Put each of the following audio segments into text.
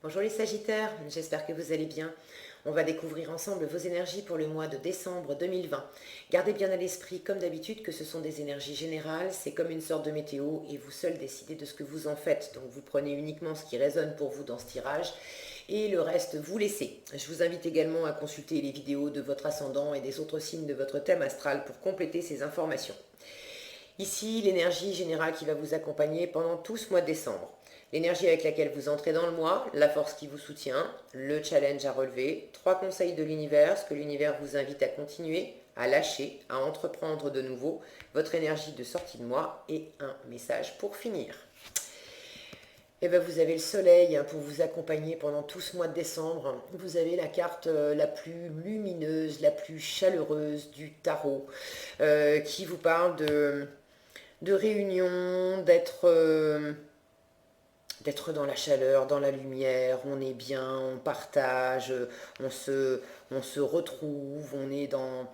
Bonjour les Sagittaires, j'espère que vous allez bien. On va découvrir ensemble vos énergies pour le mois de décembre 2020. Gardez bien à l'esprit, comme d'habitude, que ce sont des énergies générales, c'est comme une sorte de météo et vous seul décidez de ce que vous en faites. Donc vous prenez uniquement ce qui résonne pour vous dans ce tirage et le reste vous laissez. Je vous invite également à consulter les vidéos de votre ascendant et des autres signes de votre thème astral pour compléter ces informations. Ici, l'énergie générale qui va vous accompagner pendant tout ce mois de décembre. L'énergie avec laquelle vous entrez dans le mois, la force qui vous soutient, le challenge à relever, 3 conseils de l'univers, ce que l'univers vous invite à continuer, à lâcher, à entreprendre de nouveau, votre énergie de sortie de mois et un message pour finir. Et bien vous avez le soleil pour vous accompagner pendant tout ce mois de décembre. Vous avez la carte la plus lumineuse, la plus chaleureuse du tarot, qui vous parle de réunion, d'être dans la chaleur, dans la lumière, on est bien, on partage, on se retrouve, on est dans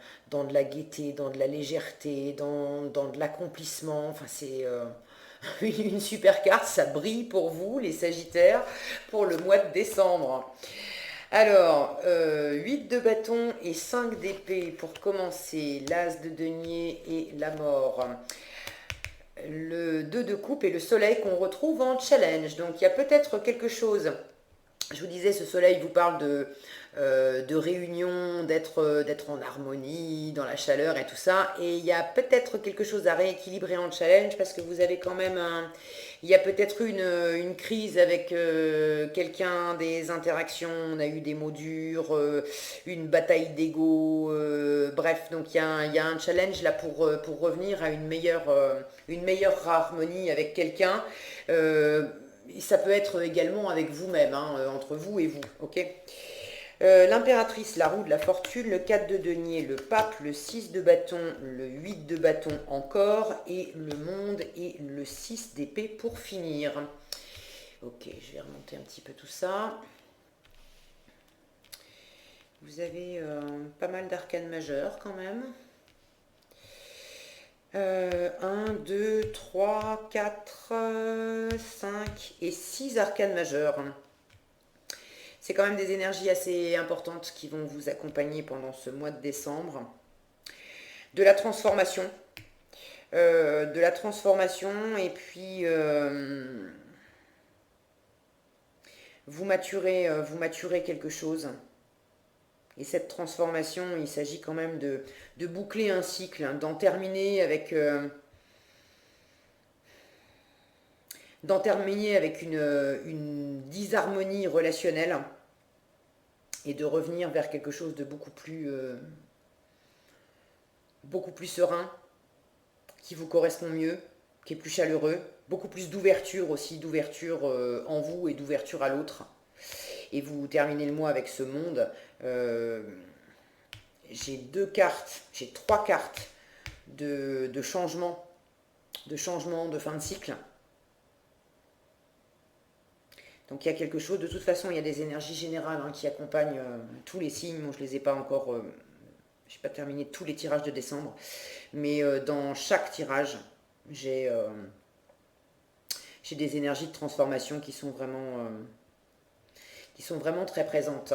de la gaieté, dans de la légèreté, dans de l'accomplissement. Enfin, c'est une super carte, ça brille pour vous, les Sagittaires, pour le mois de décembre. Alors, 8 de bâton et 5 d'épée pour commencer, l'as de denier et la mort. Le 2 de coupe et le soleil qu'on retrouve en challenge. Donc il y a peut-être quelque chose. Je vous disais, ce soleil vous parle de réunion, d'être en harmonie, dans la chaleur et tout ça. Et il y a peut-être quelque chose à rééquilibrer en challenge parce que vous avez quand même il y a peut-être une crise avec quelqu'un, des interactions, on a eu des mots durs, une bataille d'ego, bref, donc il y a un challenge là pour revenir à une meilleure harmonie avec quelqu'un. Ça peut être également avec vous-même, hein, entre vous et vous, ok. L'impératrice, la roue de la fortune, le 4 de denier, le pape, le 6 de bâton, le 8 de bâton encore, et le monde et le 6 d'épée pour finir. Ok, je vais remonter un petit peu tout ça. Vous avez pas mal d'arcanes majeures quand même. 1, 2, 3, 4, 5 et 6 arcanes majeures. C'est quand même des énergies assez importantes qui vont vous accompagner pendant ce mois de décembre. De la transformation. Et puis vous maturez quelque chose. Et cette transformation, il s'agit quand même de boucler un cycle, hein, d'en terminer avec une disharmonie relationnelle et de revenir vers quelque chose de beaucoup plus serein, qui vous correspond mieux, qui est plus chaleureux, beaucoup plus d'ouverture aussi, d'ouverture en vous et d'ouverture à l'autre. Et vous terminez le mois avec ce monde. J'ai 3 cartes de changement, de fin de cycle. Donc il y a quelque chose, de toute façon il y a des énergies générales hein, qui accompagnent tous les signes. Moi je les ai pas encore, je n'ai pas terminé tous les tirages de décembre, mais dans chaque tirage, j'ai des énergies de transformation qui sont vraiment très présentes.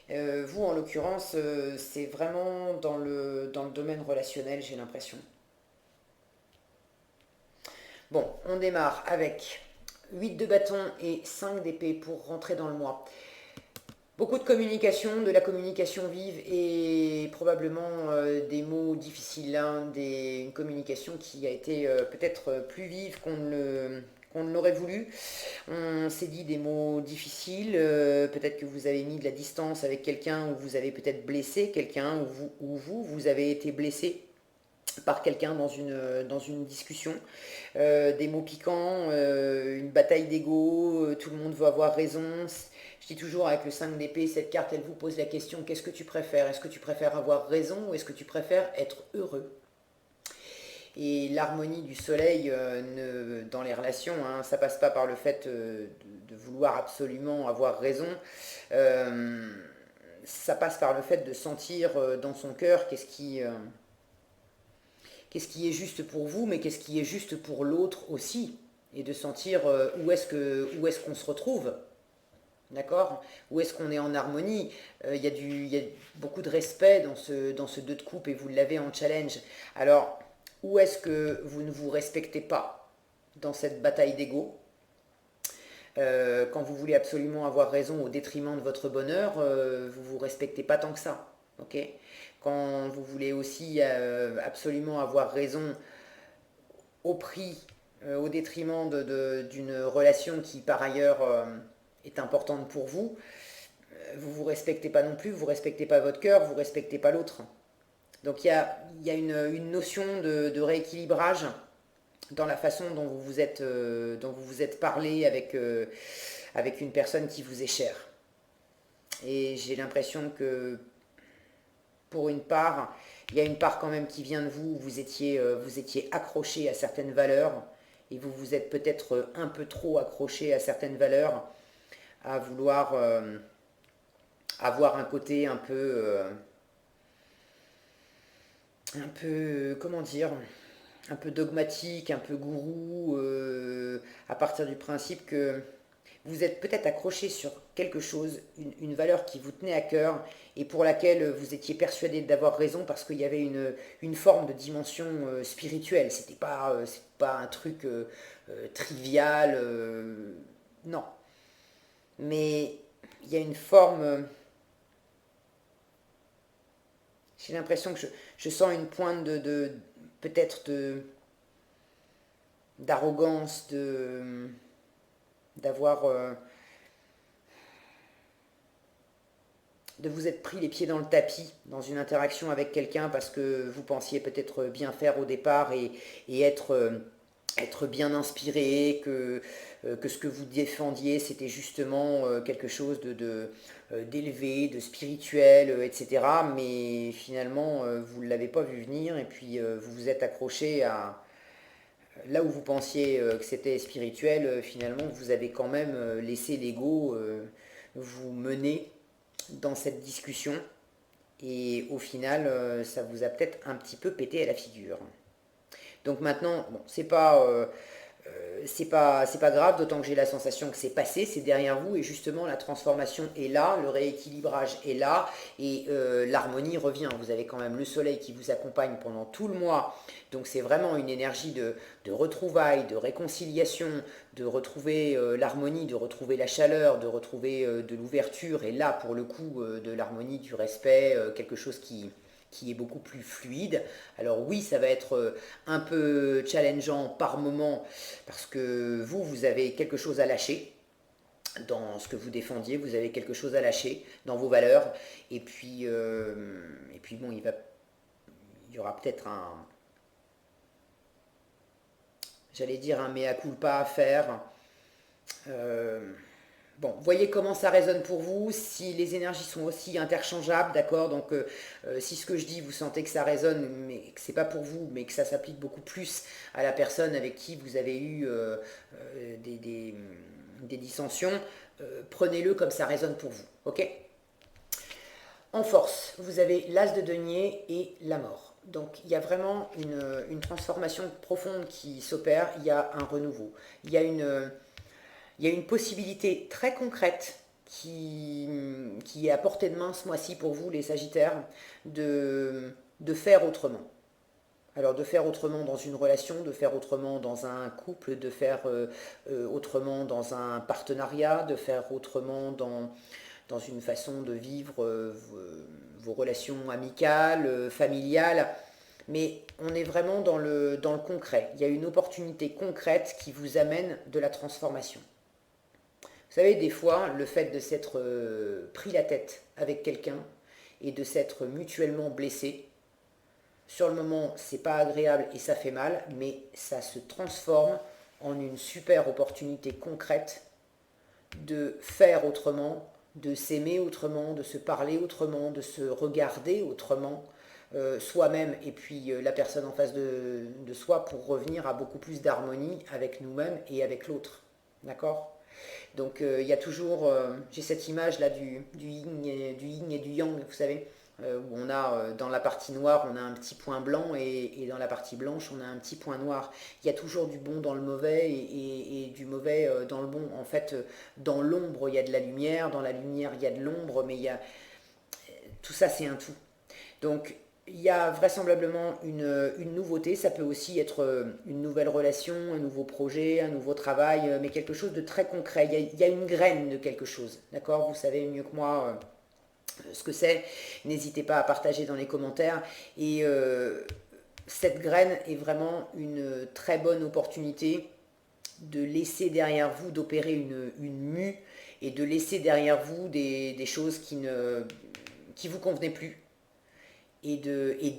Vous, en l'occurrence, c'est vraiment dans le domaine relationnel, j'ai l'impression. Bon, on démarre avec 8 de bâton et 5 d'épée pour rentrer dans le mois. Beaucoup de la communication vive et probablement des mots difficiles, hein, une communication qui a été peut-être plus vive qu'on ne l'aurait voulu. On s'est dit des mots difficiles, peut-être que vous avez mis de la distance avec quelqu'un ou vous avez peut-être blessé quelqu'un ou vous avez été blessé par quelqu'un dans une discussion, des mots piquants, une bataille d'ego, tout le monde veut avoir raison. Je dis toujours avec le 5 d'épée, cette carte, elle vous pose la question, qu'est-ce que tu préfères? Est-ce que tu préfères avoir raison ou est-ce que tu préfères être heureux? Et l'harmonie du soleil dans les relations, hein, ça passe pas par le fait de vouloir absolument avoir raison. Ça passe par le fait de sentir dans son cœur qu'est-ce qui est juste pour vous, mais qu'est-ce qui est juste pour l'autre aussi, et de sentir où est-ce qu'on se retrouve. D'accord? Où est-ce qu'on est en harmonie? Il y a beaucoup de respect dans ce 2 de coupe et vous l'avez en challenge. Alors, où est-ce que vous ne vous respectez pas dans cette bataille d'ego? Quand vous voulez absolument avoir raison au détriment de votre bonheur, vous ne vous respectez pas tant que ça. Ok? Quand vous voulez aussi absolument avoir raison au prix, au détriment d'une relation qui par ailleurs est importante pour vous, vous vous respectez pas non plus, vous respectez pas votre cœur, vous respectez pas l'autre. Donc il y a une notion de rééquilibrage dans la façon dont vous vous êtes parlé avec une personne qui vous est chère. Et j'ai l'impression que pour une part, il y a une part quand même qui vient de vous, vous étiez accroché à certaines valeurs, et vous vous êtes peut-être un peu trop accroché à certaines valeurs, à vouloir avoir un côté un peu, comment dire, un peu dogmatique, un peu gourou, à partir du principe que vous êtes peut-être accroché sur quelque chose, une valeur qui vous tenait à cœur et pour laquelle vous étiez persuadé d'avoir raison parce qu'il y avait une forme de dimension spirituelle. C'est pas un truc trivial, non. Mais il y a une forme, j'ai l'impression que je sens une pointe peut-être d'arrogance, d'avoir de vous être pris les pieds dans le tapis dans une interaction avec quelqu'un parce que vous pensiez peut-être bien faire au départ et être bien inspiré, que ce que vous défendiez c'était justement quelque chose d'élevé, de spirituel, etc. Mais finalement vous ne l'avez pas vu venir et puis vous vous êtes accroché à là où vous pensiez que c'était spirituel, finalement vous avez quand même laissé l'ego vous mener dans cette discussion et au final ça vous a peut-être un petit peu pété à la figure. Donc maintenant, bon, c'est pas grave, d'autant que j'ai la sensation que c'est passé, c'est derrière vous, et justement la transformation est là, le rééquilibrage est là, et l'harmonie revient. Vous avez quand même le soleil qui vous accompagne pendant tout le mois, donc c'est vraiment une énergie de retrouvailles, de réconciliation, de retrouver l'harmonie, de retrouver la chaleur, de retrouver de l'ouverture, et là pour le coup de l'harmonie, du respect, quelque chose qui est beaucoup plus fluide. Alors oui, ça va être un peu challengeant par moment parce que vous avez quelque chose à lâcher dans ce que vous défendiez, vous avez quelque chose à lâcher dans vos valeurs. Et puis bon, il y aura peut-être j'allais dire un mea culpa à faire. Euh, Bon, voyez comment ça résonne pour vous, si les énergies sont aussi interchangeables, d'accord? Donc si ce que je dis, vous sentez que ça résonne, mais que c'est pas pour vous, mais que ça s'applique beaucoup plus à la personne avec qui vous avez eu des dissensions, prenez-le comme ça résonne pour vous, ok? En force, vous avez l'as de denier et la mort. Donc il y a vraiment une transformation profonde qui s'opère, il y a un renouveau, il y a il y a une possibilité très concrète qui est à portée de main ce mois-ci pour vous, les Sagittaires, de faire autrement. Alors de faire autrement dans une relation, de faire autrement dans un couple, de faire autrement dans un partenariat, de faire autrement dans une façon de vivre vos relations amicales, familiales. Mais on est vraiment dans le concret. Il y a une opportunité concrète qui vous amène de la transformation. Vous savez, des fois, le fait de s'être pris la tête avec quelqu'un et de s'être mutuellement blessé, sur le moment, c'est pas agréable et ça fait mal, mais ça se transforme en une super opportunité concrète de faire autrement, de s'aimer autrement, de se parler autrement, de se regarder autrement, soi-même et puis la personne en face de soi pour revenir à beaucoup plus d'harmonie avec nous-mêmes et avec l'autre. D'accord? Donc il y a toujours, j'ai cette image là du yin et du yang, vous savez, où on a, dans la partie noire, on a un petit point blanc, et dans la partie blanche, on a un petit point noir. Il y a toujours du bon dans le mauvais, et du mauvais dans le bon. En fait, dans l'ombre, il y a de la lumière, dans la lumière, il y a de l'ombre, mais tout ça, c'est un tout. Donc, il y a vraisemblablement une nouveauté. Ça peut aussi être une nouvelle relation, un nouveau projet, un nouveau travail, mais quelque chose de très concret. Il y a une graine de quelque chose, d'accord? Vous savez mieux que moi ce que c'est. N'hésitez pas à partager dans les commentaires. Et cette graine est vraiment une très bonne opportunité de laisser derrière vous, d'opérer une mue, et de laisser derrière vous des choses qui vous convenaient plus, et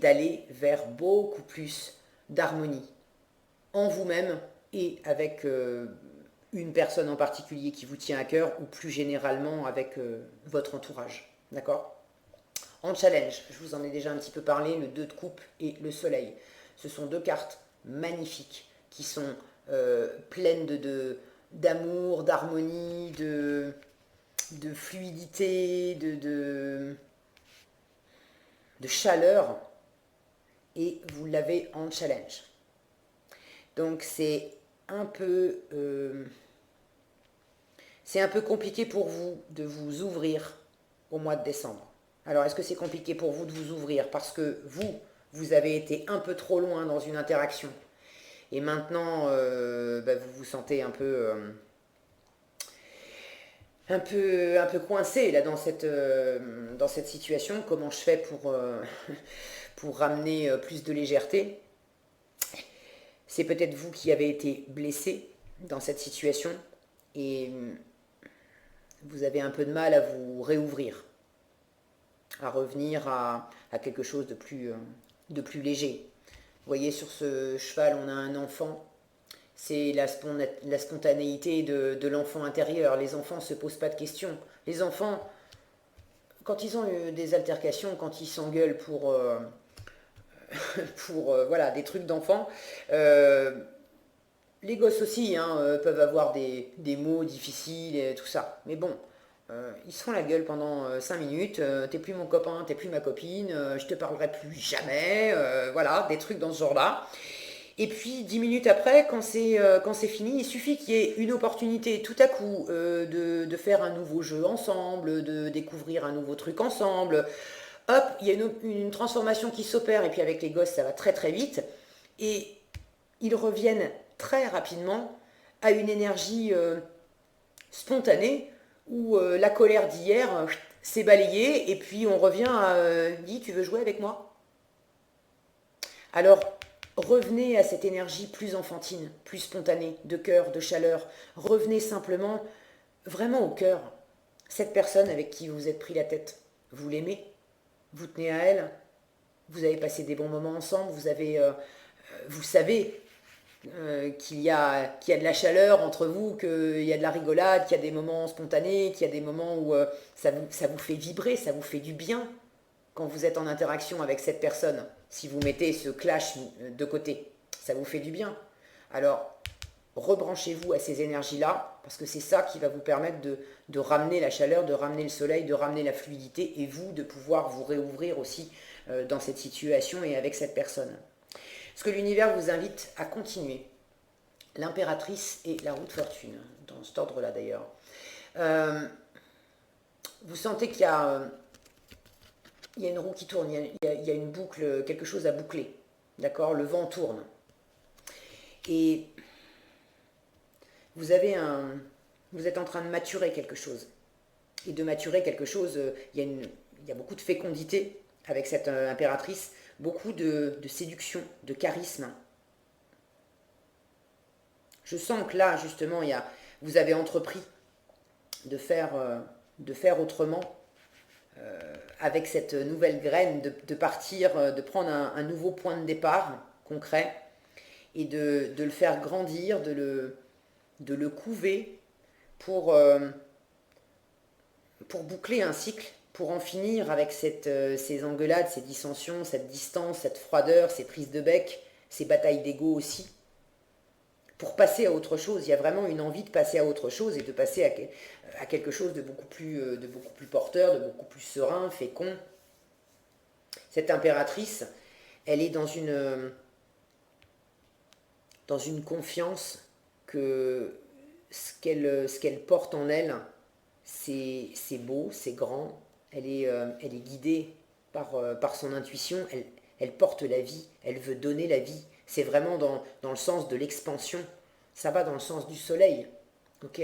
d'aller vers beaucoup plus d'harmonie en vous-même, et avec une personne en particulier qui vous tient à cœur, ou plus généralement avec votre entourage. D'accord? En challenge, je vous en ai déjà un petit peu parlé, le 2 de coupe et le soleil. Ce sont deux cartes magnifiques qui sont pleines d'amour, d'harmonie, de fluidité, de chaleur, et vous l'avez en challenge. Donc c'est un peu compliqué pour vous de vous ouvrir au mois de décembre. Alors, est-ce que c'est compliqué pour vous de vous ouvrir parce que vous avez été un peu trop loin dans une interaction, et maintenant vous vous sentez un peu coincé là dans cette situation? Comment je fais pour ramener plus de légèreté? C'est peut-être vous qui avez été blessé dans cette situation, et vous avez un peu de mal à vous réouvrir, à revenir à quelque chose de plus léger. Vous voyez, sur ce cheval, on a un enfant. C'est la spontanéité de l'enfant intérieur. Les enfants ne se posent pas de questions. Les enfants, quand ils ont eu des altercations, quand ils s'engueulent voilà, des trucs d'enfants, les gosses aussi peuvent avoir des mots difficiles et tout ça. Mais bon, ils se font la gueule pendant 5 minutes. T'es plus mon copain, t'es plus ma copine, je te parlerai plus jamais. Voilà, des trucs dans ce genre-là. Et puis 10 minutes après, quand c'est fini, il suffit qu'il y ait une opportunité tout à coup de faire un nouveau jeu ensemble, de découvrir un nouveau truc ensemble. Hop, il y a une transformation qui s'opère, et puis avec les gosses, ça va très très vite. Et ils reviennent très rapidement à une énergie spontanée, où la colère d'hier s'est balayée, et puis on revient à dis, tu veux jouer avec moi? Alors, revenez à cette énergie plus enfantine, plus spontanée, de cœur, de chaleur. Revenez simplement, vraiment au cœur. Cette personne avec qui vous êtes pris la tête, vous l'aimez? Vous tenez à elle? Vous avez passé des bons moments ensemble? Vous savez qu'il y a de la chaleur entre vous, qu'il y a de la rigolade, qu'il y a des moments spontanés, qu'il y a des moments où ça vous fait vibrer, ça vous fait du bien quand vous êtes en interaction avec cette personne. Si vous mettez ce clash de côté, ça vous fait du bien. Alors, rebranchez-vous à ces énergies-là, parce que c'est ça qui va vous permettre de ramener la chaleur, de ramener le soleil, de ramener la fluidité, et vous, de pouvoir vous réouvrir aussi dans cette situation et avec cette personne. Ce que l'univers vous invite à continuer. L'impératrice et la roue de fortune, dans cet ordre-là d'ailleurs. Vous sentez qu'il y a une roue qui tourne, il y a une boucle, quelque chose à boucler. D'accord? Le vent tourne. Et vous êtes en train de maturer quelque chose. Et de maturer quelque chose, il y a beaucoup de fécondité avec cette impératrice, beaucoup de séduction, de charisme. Je sens que là, justement, vous avez entrepris de faire autrement, avec cette nouvelle graine, de partir, de prendre un nouveau point de départ concret, et de le faire grandir, de le couver pour boucler un cycle, pour en finir avec ces engueulades, ces dissensions, cette distance, cette froideur, ces prises de bec, ces batailles d'ego aussi. Pour passer à autre chose, il y a vraiment une envie de passer à autre chose, et de passer à quelque chose de beaucoup plus porteur, de beaucoup plus serein, fécond. Cette impératrice, elle est dans une confiance que ce qu'elle porte en elle, c'est beau, c'est grand, elle est guidée par son intuition, elle porte la vie, elle veut donner la vie. C'est vraiment dans le sens de l'expansion, ça va dans le sens du soleil. Ok.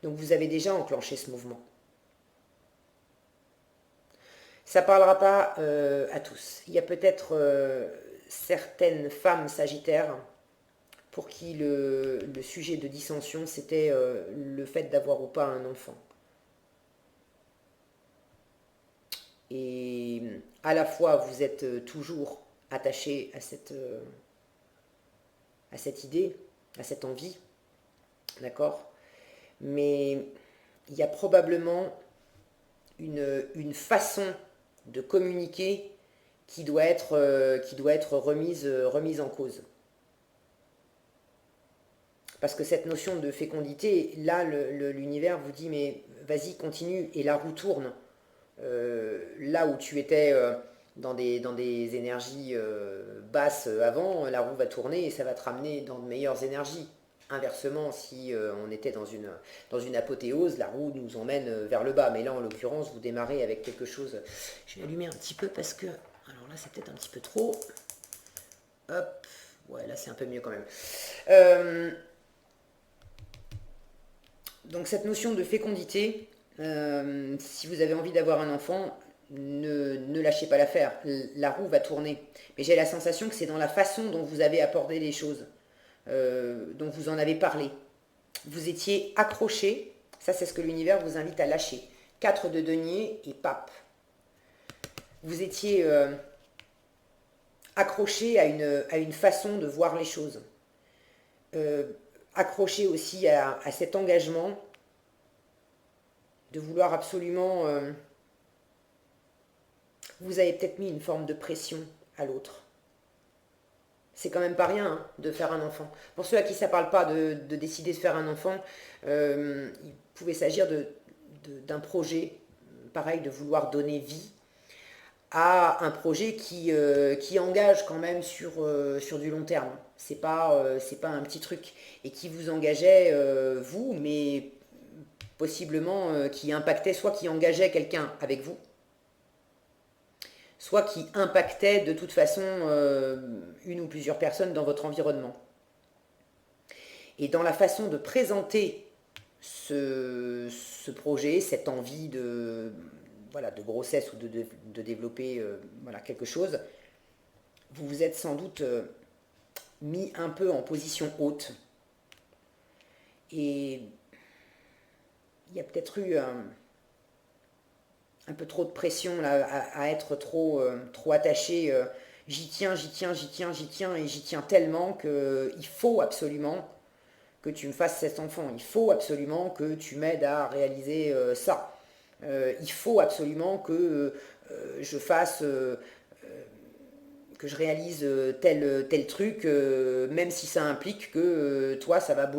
Donc vous avez déjà enclenché ce mouvement. Ça ne parlera pas à tous. Il y a peut-être certaines femmes sagittaires pour qui le sujet de dissension, c'était le fait d'avoir ou pas un enfant. Et à la fois, vous êtes toujours attaché à cette idée, à cette envie, d'accord? Mais il y a probablement une façon de communiquer qui doit être remise en cause. Parce que cette notion de fécondité, là, l'univers vous dit, mais vas-y, continue, et la roue tourne. Là où tu étais dans des énergies basses avant, la roue va tourner et ça va te ramener dans de meilleures énergies. Inversement, si on était dans une apothéose, la roue nous emmène vers le bas. Mais là, en l'occurrence, vous démarrez avec quelque chose. Je vais allumer un petit peu parce que... Alors là, c'est peut-être un petit peu trop. Hop. Ouais, là, c'est un peu mieux quand même. Donc cette notion de fécondité, si vous avez envie d'avoir un enfant, ne lâchez pas l'affaire. La roue va tourner. Mais j'ai la sensation que c'est dans la façon dont vous avez abordé les choses, dont vous en avez parlé. Vous étiez accroché, ça c'est ce que l'univers vous invite à lâcher. 4 de denier et pape. Vous étiez accroché à une façon de voir les choses. Accroché aussi à cet engagement de vouloir absolument... vous avez peut-être mis une forme de pression à l'autre. C'est quand même pas rien hein, de faire un enfant. Pour ceux à qui ça parle pas de décider de faire un enfant, il pouvait s'agir d'un projet, pareil, de vouloir donner vie à un projet qui engage quand même sur du long terme. C'est pas un petit truc. Et qui vous engageait, vous, mais possiblement qui impactait, soit qui engageait quelqu'un avec vous, soit qui impactait de toute façon une ou plusieurs personnes dans votre environnement. Et dans la façon de présenter ce projet, cette envie de grossesse ou de développer quelque chose, vous vous êtes sans doute mis un peu en position haute. Et il y a peut-être eu un peu trop de pression là, à être trop attaché. J'y tiens, et j'y tiens tellement qu'il faut absolument que tu me fasses cet enfant. Il faut absolument que tu m'aides à réaliser ça. Il faut absolument que je fasse, que je réalise tel truc, même si ça implique que toi, ça va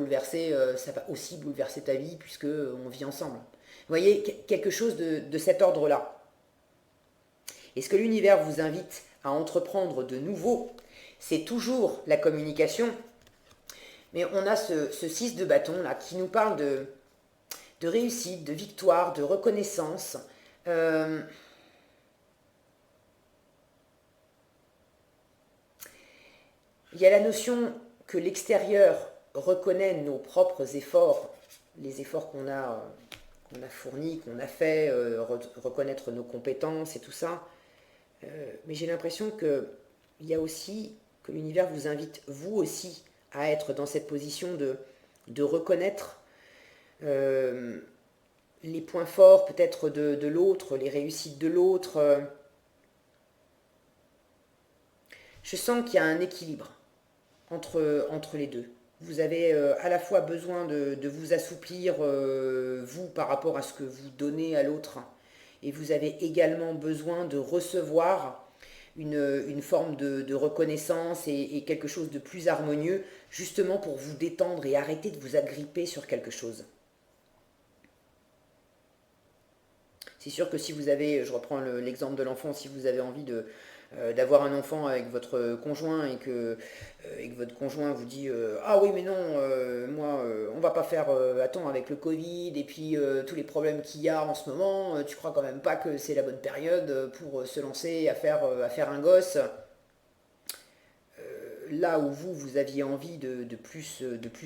aussi bouleverser ta vie puisque on vit ensemble. Vous voyez, quelque chose de cet ordre-là. Et ce que l'univers vous invite à entreprendre de nouveau, c'est toujours la communication. Mais on a ce 6 de bâton là qui nous parle de réussite, de victoire, de reconnaissance. Il y a la notion que l'extérieur reconnaît nos propres efforts, les efforts qu'on a fournis, qu'on a fait, reconnaître nos compétences et tout ça. Mais j'ai l'impression qu'il y a aussi, que l'univers vous invite, vous aussi, à être dans cette position de reconnaître les points forts peut-être de l'autre, les réussites de l'autre. Je sens qu'il y a un équilibre entre les deux. Vous avez à la fois besoin de vous assouplir, vous, par rapport à ce que vous donnez à l'autre, et vous avez également besoin de recevoir une forme de reconnaissance et quelque chose de plus harmonieux, justement pour vous détendre et arrêter de vous agripper sur quelque chose. C'est sûr que si vous avez, je reprends l'exemple de l'enfant, si vous avez envie d'avoir un enfant avec votre conjoint et que votre conjoint vous dit ah oui mais non moi on va pas faire attends avec le Covid et puis tous les problèmes qu'il y a en ce moment tu crois quand même pas que c'est la bonne période pour se lancer à faire un gosse là où vous aviez envie de plus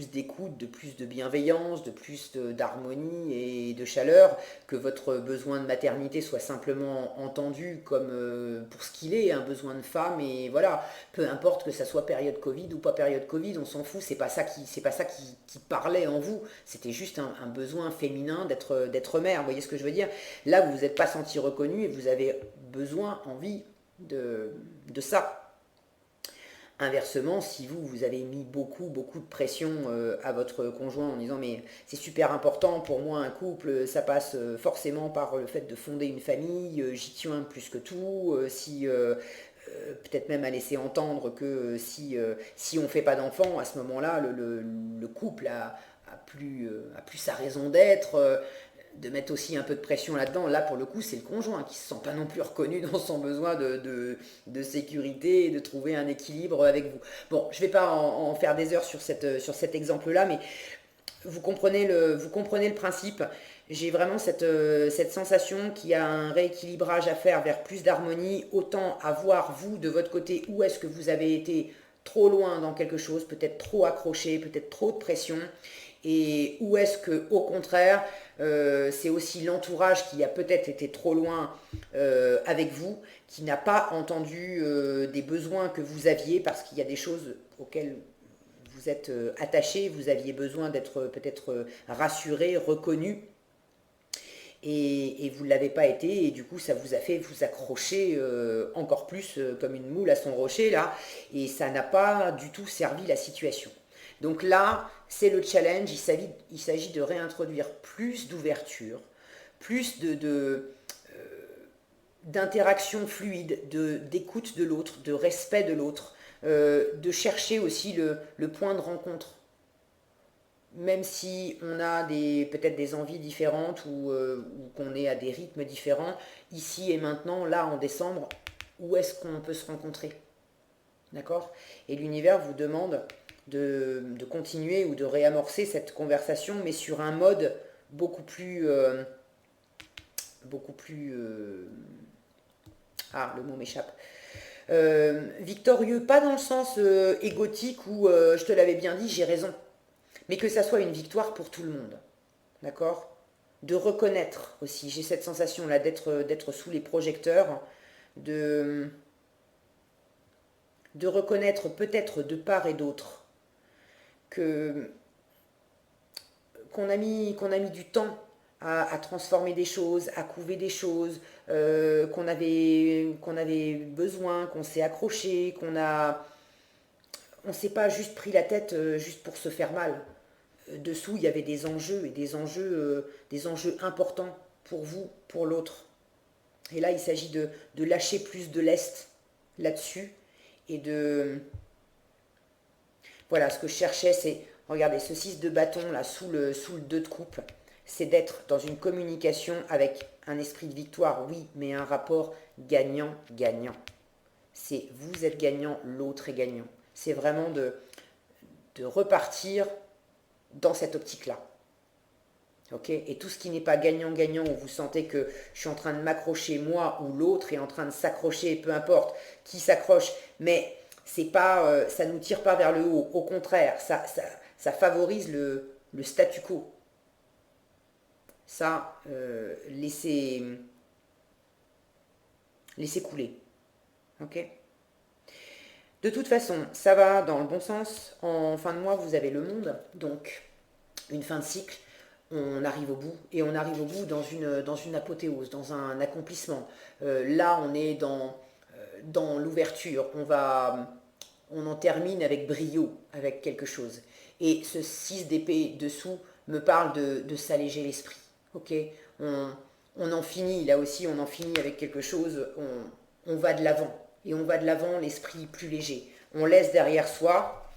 d'écoute, de plus de bienveillance, de plus d'harmonie et de chaleur, que votre besoin de maternité soit simplement entendu comme pour ce qu'il est, un besoin de femme, et voilà, peu importe que ça soit période Covid ou pas période Covid, on s'en fout, c'est pas ça qui parlait en vous, c'était juste un besoin féminin d'être mère, vous voyez ce que je veux dire? Là, vous vous êtes pas senti reconnu et vous avez besoin, envie de ça. Inversement, si vous avez mis beaucoup de pression à votre conjoint en disant mais c'est super important pour moi un couple, ça passe forcément par le fait de fonder une famille, j'y tiens plus que tout, si peut-être même à laisser entendre que si on ne fait pas d'enfant, à ce moment-là, le couple a plus sa raison d'être, de mettre aussi un peu de pression là-dedans. Là, pour le coup, c'est le conjoint qui ne se sent pas non plus reconnu dans son besoin de sécurité et de trouver un équilibre avec vous. Bon, je ne vais pas en faire des heures sur cet exemple-là, mais vous comprenez le principe. J'ai vraiment cette sensation qu'il y a un rééquilibrage à faire vers plus d'harmonie. Autant à voir, vous, de votre côté, où est-ce que vous avez été trop loin dans quelque chose, peut-être trop accroché, peut-être trop de pression, et où est-ce que, au contraire, c'est aussi l'entourage qui a peut-être été trop loin avec vous, qui n'a pas entendu des besoins que vous aviez, parce qu'il y a des choses auxquelles vous êtes attaché, vous aviez besoin d'être peut-être rassuré, reconnu, et vous ne l'avez pas été, et du coup ça vous a fait vous accrocher encore plus comme une moule à son rocher, là, et ça n'a pas du tout servi la situation. Donc là, c'est le challenge, il s'agit de réintroduire plus d'ouverture, plus d'interaction fluide, d'écoute de l'autre, de respect de l'autre, de chercher aussi le point de rencontre. Même si on a peut-être des envies différentes ou qu'on est à des rythmes différents, ici et maintenant, là en décembre, où est-ce qu'on peut se rencontrer? D'accord? Et l'univers vous demande de continuer ou de réamorcer cette conversation, mais sur un mode beaucoup plus... ah, le mot m'échappe. Victorieux, pas dans le sens égotique où je te l'avais bien dit, j'ai raison, mais que ça soit une victoire pour tout le monde. D'accord? De reconnaître aussi, j'ai cette sensation-là d'être sous les projecteurs, de, de reconnaître peut-être de part et d'autre que qu'on a mis du temps à transformer des choses, à couver des choses, qu'on avait besoin, qu'on s'est accroché, on s'est pas juste pris la tête juste pour se faire mal. Dessous, il y avait des enjeux et des enjeux importants pour vous, pour l'autre. Et là, il s'agit de lâcher plus de lest là-dessus et voilà, ce que je cherchais, c'est, regardez, ce 6 de bâton, là, sous le 2 de coupe, c'est d'être dans une communication avec un esprit de victoire, oui, mais un rapport gagnant-gagnant. C'est vous êtes gagnant, l'autre est gagnant. C'est vraiment de repartir dans cette optique-là. Okay, et tout ce qui n'est pas gagnant-gagnant, où vous sentez que je suis en train de m'accrocher, moi ou l'autre est en train de s'accrocher, peu importe qui s'accroche, mais c'est pas, ça ne nous tire pas vers le haut. Au contraire, ça favorise le statu quo. Ça, laissez couler. Ok? De toute façon, ça va dans le bon sens. En fin de mois, vous avez le monde, donc une fin de cycle. On arrive au bout, et on arrive au bout dans une apothéose, dans un accomplissement. Là, on est dans l'ouverture. On en termine avec brio, avec quelque chose. Et ce 6 d'épée dessous me parle de s'alléger l'esprit. Ok, on en finit, là aussi, on en finit avec quelque chose. On va de l'avant. Et on va de l'avant, l'esprit plus léger. On laisse derrière soi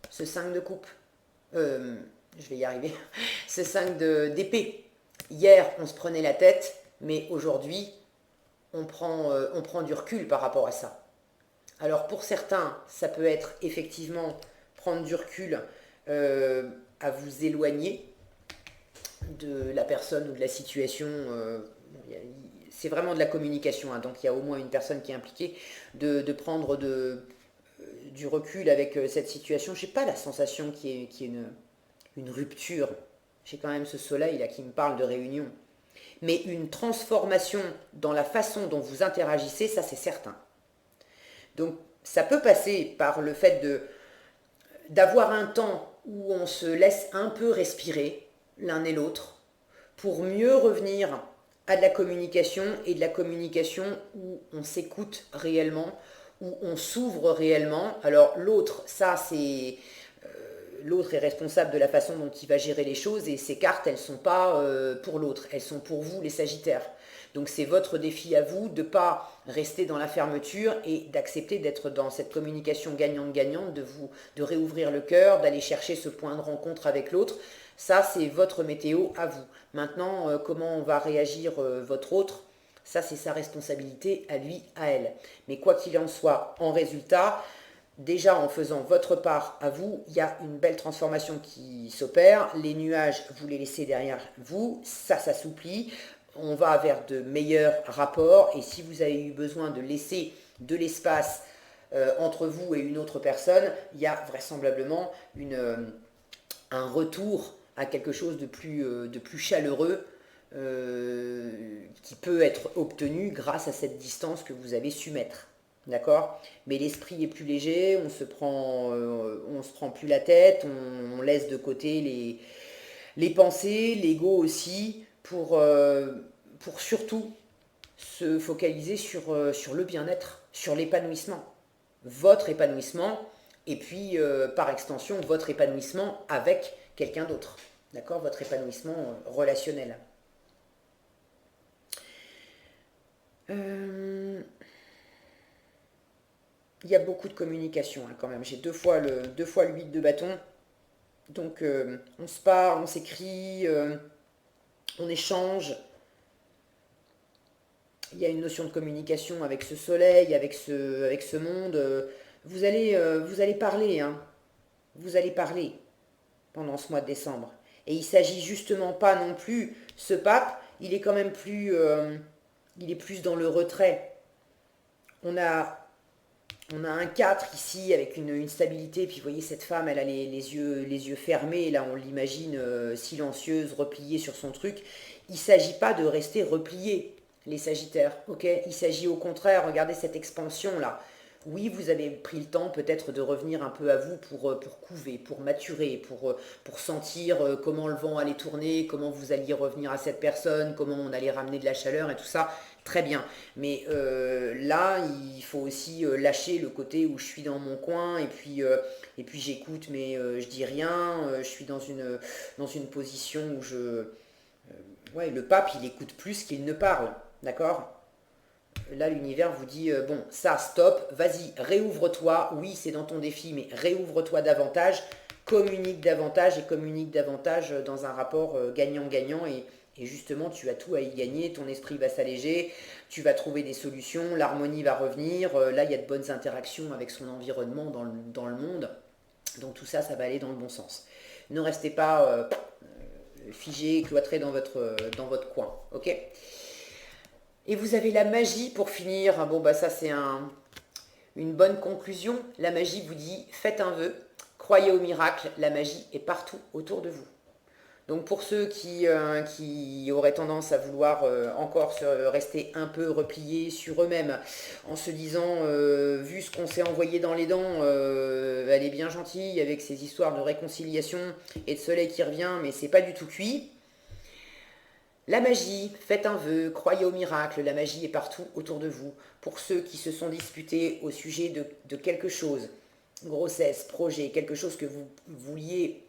ce 5 de coupe. Je vais y arriver, ce 5 d'épée, hier, on se prenait la tête, mais aujourd'hui, on prend du recul par rapport à ça. Alors pour certains, ça peut être effectivement prendre du recul, à vous éloigner de la personne ou de la situation. C'est vraiment de la communication, hein, donc il y a au moins une personne qui est impliquée, de prendre du recul avec cette situation. Je n'ai pas la sensation qu'il y ait une rupture. J'ai quand même ce soleil là qui me parle de réunion. Mais une transformation dans la façon dont vous interagissez, ça c'est certain. Donc ça peut passer par le fait d'avoir un temps où on se laisse un peu respirer l'un et l'autre pour mieux revenir à de la communication, et de la communication où on s'écoute réellement, où on s'ouvre réellement. Alors l'autre, ça c'est l'autre est responsable de la façon dont il va gérer les choses, et ces cartes, elles ne sont pas pour l'autre, elles sont pour vous les Sagittaires. Donc c'est votre défi à vous de ne pas rester dans la fermeture et d'accepter d'être dans cette communication gagnante-gagnante, de réouvrir le cœur, d'aller chercher ce point de rencontre avec l'autre. Ça, c'est votre météo à vous. Maintenant, comment on va réagir votre autre, ça c'est sa responsabilité à lui, à elle. Mais quoi qu'il en soit, en résultat, déjà en faisant votre part à vous, il y a une belle transformation qui s'opère. Les nuages, vous les laissez derrière vous, ça s'assouplit. On va vers de meilleurs rapports, et si vous avez eu besoin de laisser de l'espace entre vous et une autre personne, il y a vraisemblablement un retour à quelque chose de plus chaleureux, qui peut être obtenu grâce à cette distance que vous avez su mettre. D'accord? Mais l'esprit est plus léger, on se prend plus la tête, on laisse de côté les pensées, l'ego aussi, pour surtout se focaliser sur le bien-être, sur l'épanouissement. Votre épanouissement, et puis par extension, votre épanouissement avec quelqu'un d'autre. D'accord? Votre épanouissement relationnel. Il y a beaucoup de communication hein, quand même. J'ai deux fois le 8 de bâton. Donc on se parle, on s'écrit, on échange. Il y a une notion de communication avec ce soleil, avec ce monde. Vous allez parler, hein. Vous allez parler pendant ce mois de décembre. Et il ne s'agit justement pas non plus, ce pape, il est quand même il est plus dans le retrait. On a un 4 ici avec une stabilité, puis vous voyez cette femme, elle a les yeux fermés, là on l'imagine silencieuse, repliée sur son truc. Il ne s'agit pas de rester replié, les Sagittaires, ok? Il s'agit au contraire, regardez cette expansion là. Oui, vous avez pris le temps peut-être de revenir un peu à vous pour couver, pour maturer, pour sentir comment le vent allait tourner, comment vous alliez revenir à cette personne, comment on allait ramener de la chaleur et tout ça. Très bien. Mais là, il faut aussi lâcher le côté où je suis dans mon coin, et puis j'écoute, mais je dis rien. Je suis dans une position où ouais, le pape, il écoute plus qu'il ne parle. D'accord? Là, l'univers vous dit, bon, ça, stop, vas-y, réouvre-toi. Oui, c'est dans ton défi, mais réouvre-toi davantage, communique davantage dans un rapport gagnant-gagnant, et justement, tu as tout à y gagner, ton esprit va s'alléger, tu vas trouver des solutions, l'harmonie va revenir, là, il y a de bonnes interactions avec son environnement dans le monde, donc tout ça, ça va aller dans le bon sens. Ne restez pas figé, cloîtré dans votre coin, ok? Et vous avez la magie pour finir. Bon, bah ça c'est une bonne conclusion. La magie vous dit, faites un vœu, croyez au miracle, la magie est partout autour de vous. Donc pour ceux qui auraient tendance à vouloir encore rester un peu repliés sur eux-mêmes, en se disant, vu ce qu'on s'est envoyé dans les dents, elle est bien gentille avec ces histoires de réconciliation et de soleil qui revient, mais c'est pas du tout cuit. La magie, faites un vœu, croyez au miracle, la magie est partout autour de vous. Pour ceux qui se sont disputés au sujet de quelque chose, grossesse, projet, quelque chose que vous vouliez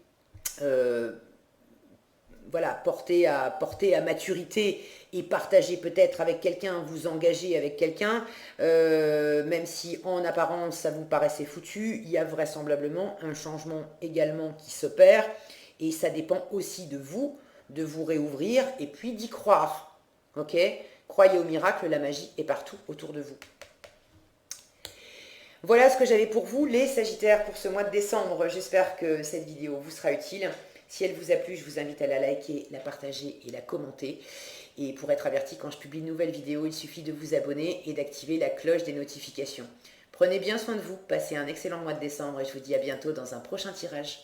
voilà, porter à maturité et partager peut-être avec quelqu'un, vous engager avec quelqu'un, même si en apparence ça vous paraissait foutu, il y a vraisemblablement un changement également qui s'opère, et ça dépend aussi de vous, de vous réouvrir et puis d'y croire. Ok? Croyez au miracle, la magie est partout autour de vous. Voilà ce que j'avais pour vous, les Sagittaires, pour ce mois de décembre. J'espère que cette vidéo vous sera utile. Si elle vous a plu, je vous invite à la liker, la partager et la commenter. Et pour être averti quand je publie une nouvelle vidéo, il suffit de vous abonner et d'activer la cloche des notifications. Prenez bien soin de vous, passez un excellent mois de décembre et je vous dis à bientôt dans un prochain tirage.